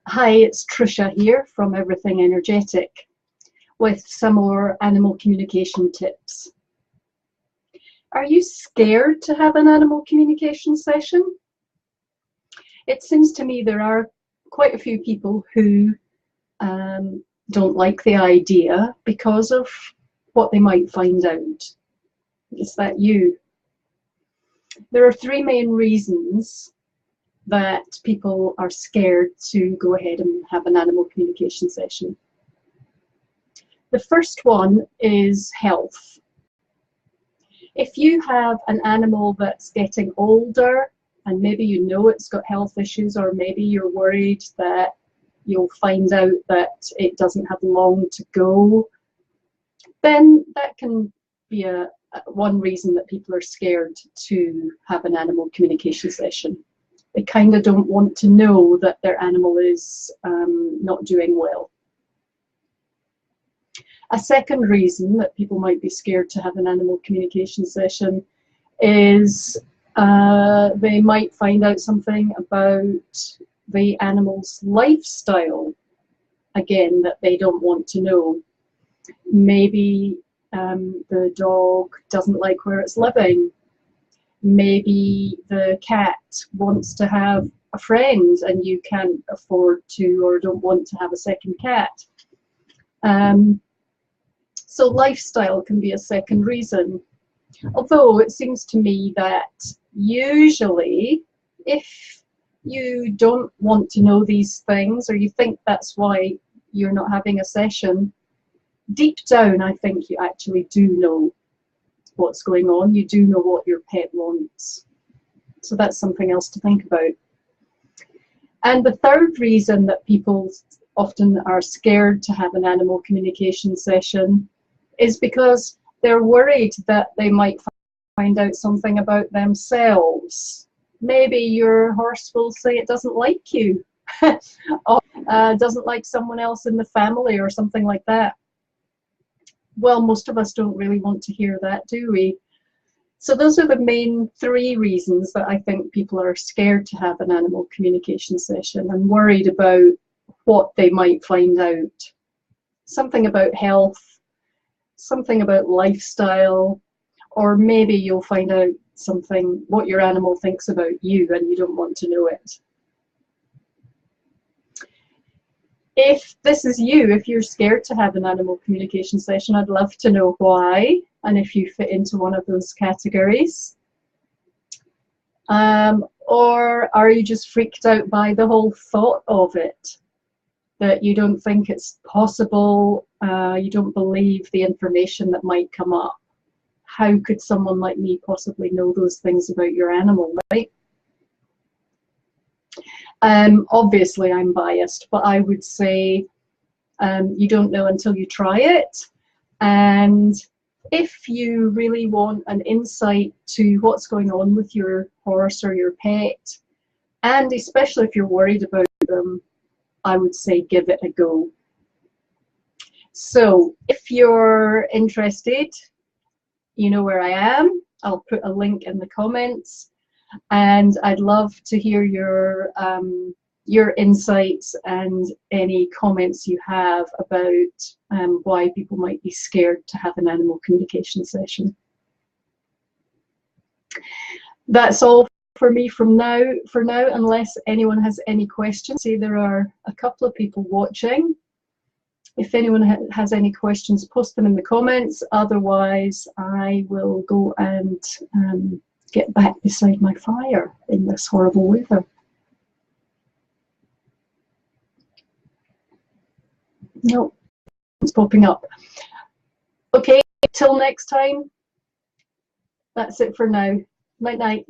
Hi, it's Trisha here from Everything Energetic with some more animal communication tips. Are you scared to have an animal communication session? It seems to me there are quite a few people who don't like the idea because of what they might find out. Is that you? There are three main reasons that people are scared to go ahead and have an animal communication session. The first one is health. If you have an animal that's getting older and maybe you know it's got health issues, or maybe you're worried that you'll find out that it doesn't have long to go, then that can be one reason that people are scared to have an animal communication session. They kind of don't want to know that their animal is not doing well. A second reason that people might be scared to have an animal communication session is they might find out something about the animal's lifestyle, again, that they don't want to know. Maybe the dog doesn't like where it's living. Maybe the cat wants to have a friend and you can't afford to or don't want to have a second cat. So lifestyle can be a second reason. Although it seems to me that usually if you don't want to know these things, or you think that's why you're not having a session, deep down I think you actually do know what's going on. You do know what your pet wants. So that's something else to think about. And the third reason that people often are scared to have an animal communication session is because they're worried that they might find out something about themselves. Maybe your horse will say it doesn't like you, or doesn't like someone else in the family or something like that. Well, most of us don't really want to hear that, do we? So those are the main three reasons that I think people are scared to have an animal communication session and worried about what they might find out. Something about health, something about lifestyle, or maybe you'll find out something, what your animal thinks about you, and you don't want to know it. If this is you, if you're scared to have an animal communication session, I'd love to know why, and if you fit into one of those categories. Or are you just freaked out by the whole thought of it? That you don't think it's possible, you don't believe the information that might come up. How could someone like me possibly know those things about your animal, right? Obviously I'm biased, but I would say you don't know until you try it. And if you really want an insight to what's going on with your horse or your pet, and especially if you're worried about them, I would say give it a go. So if you're interested, you know where I am. I'll put a link in the comments, and I'd love to hear your insights and any comments you have about why people might be scared to have an animal communication session. That's all for me for now, unless anyone has any questions. See, there are a couple of people watching. If anyone has any questions, post them in the comments. Otherwise, I will go and get back beside my fire in this horrible weather. No, it's popping up. Okay, till next time. That's it for now. Night night.